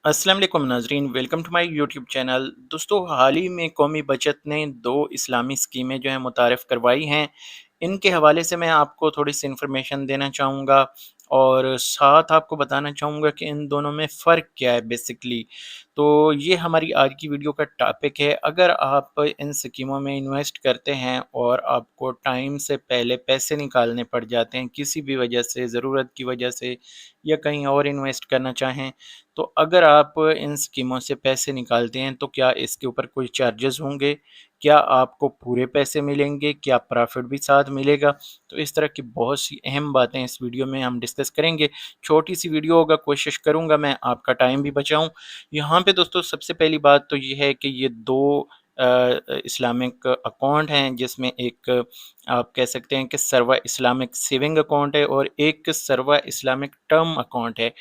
अस्सलाम वालेकुम नाजरीन, welcome to my YouTube channel. दोस्तों, हाल ही में कौमी बचत ने 2 इस्लामी स्कीमें जो हैं मुतारिफ़ करवाई हैं। इनके हवाले से मैं आपको थोड़ी-सी इन्फॉर्मेशन देना चाहूँगा और साथ आपको बताना चाहूँगा कि इन दोनों में फ़र्क क्या है बेसिकली। तो ये हमारी आज की वीडियो का टॉपिक है। अगर आप इन स्कीमों में इन्वेस्ट करते हैं और आपको टाइम से पहले पैसे निकालने पड़ जाते हैं किसी भी वजह से, ज़रूरत की वजह से या कहीं और इन्वेस्ट करना चाहें, तो अगर आप इन स्कीमों से पैसे निकालते हैं तो क्या इसके ऊपर कोई चार्जेस होंगे? क्या आपको पूरे पैसे मिलेंगे? क्या प्रॉफ़िट भी साथ मिलेगा? तो इस तरह की बहुत सी अहम बातें इस वीडियो में हम डिस्कस करेंगे। छोटी-सी वीडियो होगा, कोशिश करूँगा मैं आपका टाइम भी बचाऊँ। यहाँ पे दोस्तों सबसे पहली बात तो ये है कि ये 2 इस्लामिक अकाउंट हैं, जिसमें एक आप कह सकते हैं कि सर्वा इस्लामिक सेविंग अकाउंट है और एक सर्वा इस्लामिक टर्म अकाउंट है।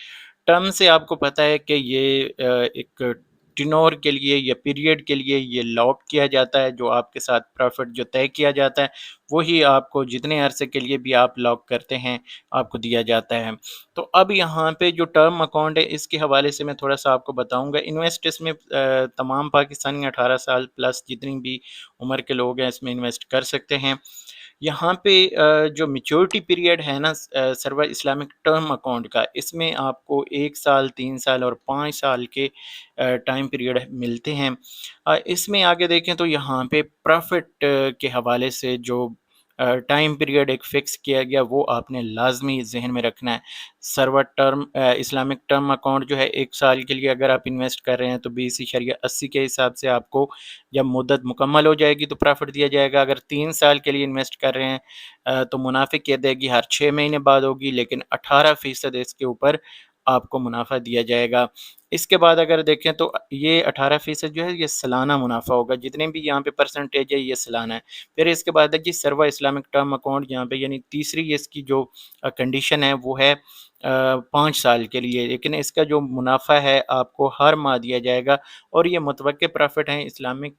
टर्म से आपको पता है कि ये एक टेन्योर के लिए या पीरियड के लिए ये लॉक किया जाता है, जो आपके साथ प्रॉफ़िट जो तय किया जाता है, वही आपको जितने अरसे के लिए भी आप लॉक करते हैं, आपको दिया जाता है। तो अब यहाँ पे जो टर्म अकाउंट है, इसके हवाले से मैं थोड़ा-सा आपको बताऊँगा। इन्वेस्ट इसमें तमाम पाकिस्तानी 18 साल प्लस जितनी भी उम्र के लोग हैं, इसमें इन्वेस्ट कर सकते हैं। यहाँ पे जो मैच्योरिटी पीरियड है ना सर्वा इस्लामिक टर्म अकाउंट का, इसमें आपको 1 साल, 3 साल और 5 साल के टाइम पीरियड मिलते हैं। इसमें आगे देखें तो यहाँ पे प्रॉफ़िट के हवाले से जो टाइम पीरियड एक फ़िक्स किया गया, वो आपने लाज़मी ज़हन में रखना है। सर्वा टर्म इस्लामिक टर्म अकाउंट जो है 1 साल के लिए अगर आप इन्वेस्ट कर रहे हैं तो 20.80 के हिसाब से आपको जब मुद्दत मुकम्मल हो जाएगी तो प्रॉफ़िट दिया जाएगा। अगर 3 साल के लिए इन्वेस्ट कर रहे हैं तो मुनाफ़े की अदायगी हर 6 महीने बाद होगी, लेकिन 18% इसके ऊपर आपको मुनाफ़ा दिया जाएगा। इसके बाद अगर देखें तो ये 18% जो है ये सालाना मुनाफ़ा होगा, जितने भी यहाँ पे परसेंटेज है ये सालाना है। फिर इसके बाद है जी सर्वा इस्लामिक टर्म अकाउंट, यहाँ पे यानी तीसरी इसकी जो कंडीशन है वो है 5 साल के लिए, लेकिन इसका जो मुनाफ़ा है आपको हर माह दिया जाएगा और ये मुतवक्के प्रॉफ़िट हैं। इस्लामिक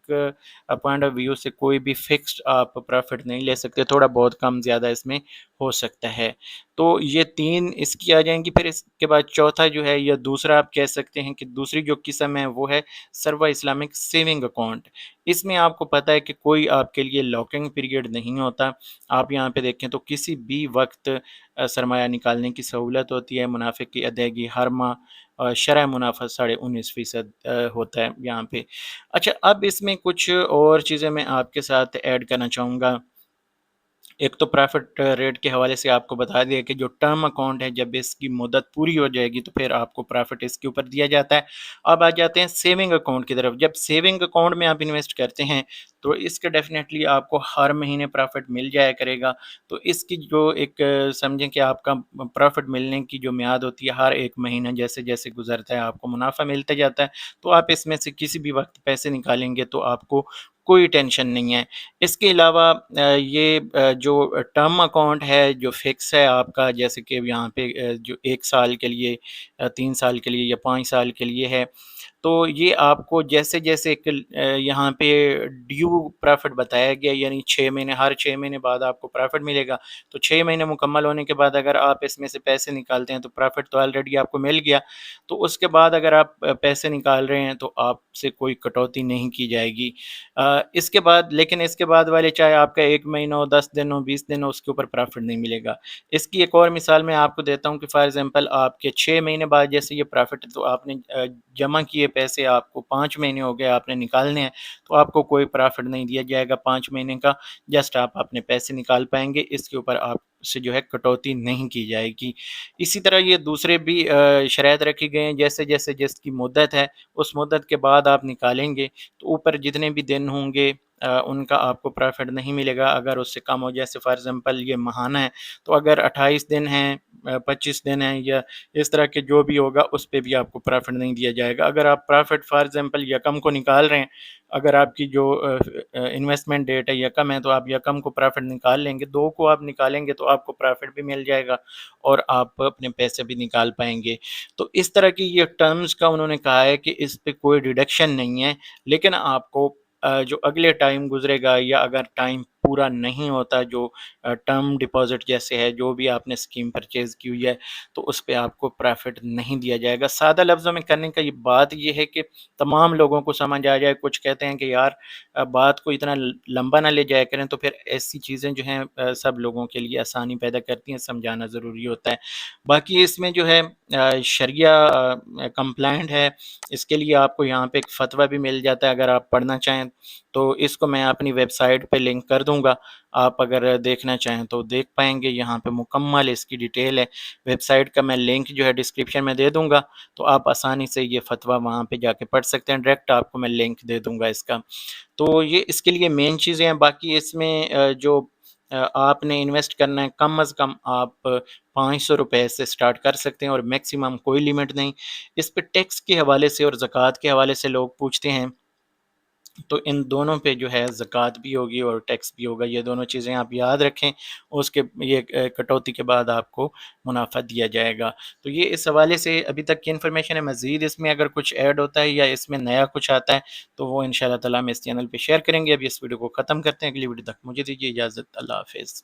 पॉइंट ऑफ व्यू से कोई भी फ़िक्स्ड आप प्रॉफ़िट नहीं ले सकते, थोड़ा बहुत कम ज़्यादा इसमें हो सकता है। तो ये 3 इसकी आ जाएँगी। फिर इसके बाद चौथा जो है या दूसरा आप कह सकते हैं कि दूसरी जो किस्म है वो है सर्वा इस्लामिक सेविंग अकाउंट। इसमें आपको पता है कि कोई आपके लिए लॉकिंग पीरियड नहीं होता। आप यहाँ पे देखें तो किसी भी वक़्त सरमाया निकालने की सहूलत होती है, मुनाफ़े की अदायगी हर माह शरह मुनाफ़ा 19.5% होता है यहाँ पे। अच्छा, अब इसमें कुछ और चीज़ें मैं आपके साथ ऐड करना चाहूँगा। एक तो प्रॉफ़िट रेट के हवाले से आपको बता दिया कि जो टर्म अकाउंट है, जब इसकी मुद्दत पूरी हो जाएगी तो फिर आपको प्रॉफ़िट इसके ऊपर दिया जाता है। अब आ जाते हैं सेविंग अकाउंट की तरफ। जब सेविंग अकाउंट में आप इन्वेस्ट करते हैं तो इसके डेफ़िनेटली आपको हर महीने प्रॉफ़िट मिल जाया करेगा। तो इसकी जो एक समझें कि आपका प्रॉफ़िट मिलने की जो मियाद होती है, हर 1 महीना जैसे-जैसे गुज़रता है आपको मुनाफ़ा मिलता जाता है। तो आप इसमें से किसी भी वक़्त पैसे निकालेंगे तो आपको कोई टेंशन नहीं है। इसके अलावा ये जो टर्म अकाउंट है, जो फ़िक्स है आपका, जैसे कि यहाँ पे जो 1 साल के लिए 3 साल के लिए या 5 साल के लिए है, तो ये आपको जैसे-जैसे यहाँ पे ड्यू प्रॉफ़िट बताया गया, यानी 6 महीने, हर 6 महीने बाद आपको प्रॉफ़िट मिलेगा। तो 6 महीने मुकम्मल होने के बाद अगर आप इसमें से पैसे निकालते हैं तो प्रॉफ़िट तो ऑलरेडी आपको मिल गया। तो उसके बाद अगर आप पैसे निकाल रहे हैं तो आपसे कोई कटौती नहीं की जाएगी। इसके बाद, लेकिन इसके बाद वाले चाहे आपका 1 महीना हो, 10 दिन हो, 20 दिन हो, उसके ऊपर प्रॉफ़िट नहीं मिलेगा। इसकी एक और मिसाल मैं आपको देता हूँ कि फ़ॉर एग्ज़ाम्पल आपके 6 महीने बाद जैसे ये प्रॉफ़िट तो आपने जमा किए पैसे, आपको 5 महीने हो गए, आपने निकालने हैं, तो आपको कोई प्रॉफ़िट नहीं दिया जाएगा 5 महीने का, जस्ट आप अपने पैसे निकाल पाएँगे, इसके ऊपर आपसे जो है कटौती नहीं की जाएगी। इसी तरह ये दूसरे भी शराइत रखी गए हैं, जैसे-जैसे जिसकी मुद्दत है, उस मुद्दत के बाद आप निकालेंगे तो ऊपर जितने भी दिन होंगे उनका आपको प्रॉफ़िट नहीं मिलेगा। अगर उससे कम हो, जैसे फ़ॉर एग्ज़ाम्पल ये माहाना है, तो अगर 28 दिन हैं 25 दिन हैं या इस तरह के जो भी होगा, उस पे भी आपको प्रॉफ़िट नहीं दिया जाएगा। अगर आप प्रॉफ़िट फ़ॉर एग्ज़ाम्पल यकम को निकाल रहे हैं, अगर आपकी जो इन्वेस्टमेंट डेट है यकम है, तो आप यकम को प्रॉफ़िट निकाल लेंगे, 2 को आप निकालेंगे तो आपको प्रॉफ़िट भी मिल जाएगा और आप अपने पैसे भी निकाल पाएँगे। तो इस तरह की ये टर्म्स का उन्होंने कहा है कि इस पे कोई डिडक्शन नहीं है, लेकिन आपको जो अगले टाइम गुज़रेगा या अगर टाइम پورا نہیں ہوتا، جو ٹرم ڈپازٹ جیسے ہے، جو بھی آپ نے اسکیم پرچیز کی ہوئی ہے، تو اس پہ آپ کو پرافٹ نہیں دیا جائے گا۔ سادہ لفظوں میں کرنے کا یہ بات یہ ہے کہ تمام لوگوں کو سمجھ آ جائے۔ کچھ کہتے ہیں کہ یار بات کو اتنا لمبا نہ لے جایا کریں، تو پھر ایسی چیزیں جو ہیں سب لوگوں کے لیے آسانی پیدا کرتی ہیں، سمجھانا ضروری ہوتا ہے۔ باقی اس میں جو ہے شریعہ کمپلائنٹ ہے، اس کے لیے آپ کو یہاں پہ ایک فتویٰ بھی مل جاتا ہے، اگر آپ پڑھنا چاہیں تو اس کو میں اپنی ویب سائٹ پہ لنک کر دوں گا، آپ اگر دیکھنا چاہیں تو دیکھ پائیں گے۔ یہاں پہ مکمل اس کی ڈیٹیل ہے، ویب سائٹ کا میں لنک جو ہے ڈسکرپشن میں دے دوں گا، تو آپ آسانی سے یہ فتویٰ وہاں پہ جا کے پڑھ سکتے ہیں۔ ڈائریکٹ آپ کو میں لنک دے دوں گا اس کا۔ تو یہ اس کے لیے مین چیزیں ہیں۔ باقی اس میں جو آپ نے انویسٹ کرنا ہے، کم از کم آپ 500 روپے سے سٹارٹ کر سکتے ہیں، اور میکسیمم کوئی لیمٹ نہیں۔ اس پہ ٹیکس کے حوالے سے اور زکوٰۃ کے حوالے سے لوگ پوچھتے ہیں، تو ان دونوں پہ جو ہے زکوٰۃ بھی ہوگی اور ٹیکس بھی ہوگا، یہ دونوں چیزیں آپ یاد رکھیں۔ اس کے یہ کٹوتی کے بعد آپ کو منافع دیا جائے گا۔ تو یہ اس حوالے سے ابھی تک کی انفارمیشن ہے۔ مزید اس میں اگر کچھ ایڈ ہوتا ہے یا اس میں نیا کچھ آتا ہے تو وہ انشاءاللہ تعالیٰ ہم اس چینل پہ شیئر کریں گے۔ ابھی اس ویڈیو کو ختم کرتے ہیں، اگلی ویڈیو تک مجھے دیجیے اجازت۔ اللہ حافظ۔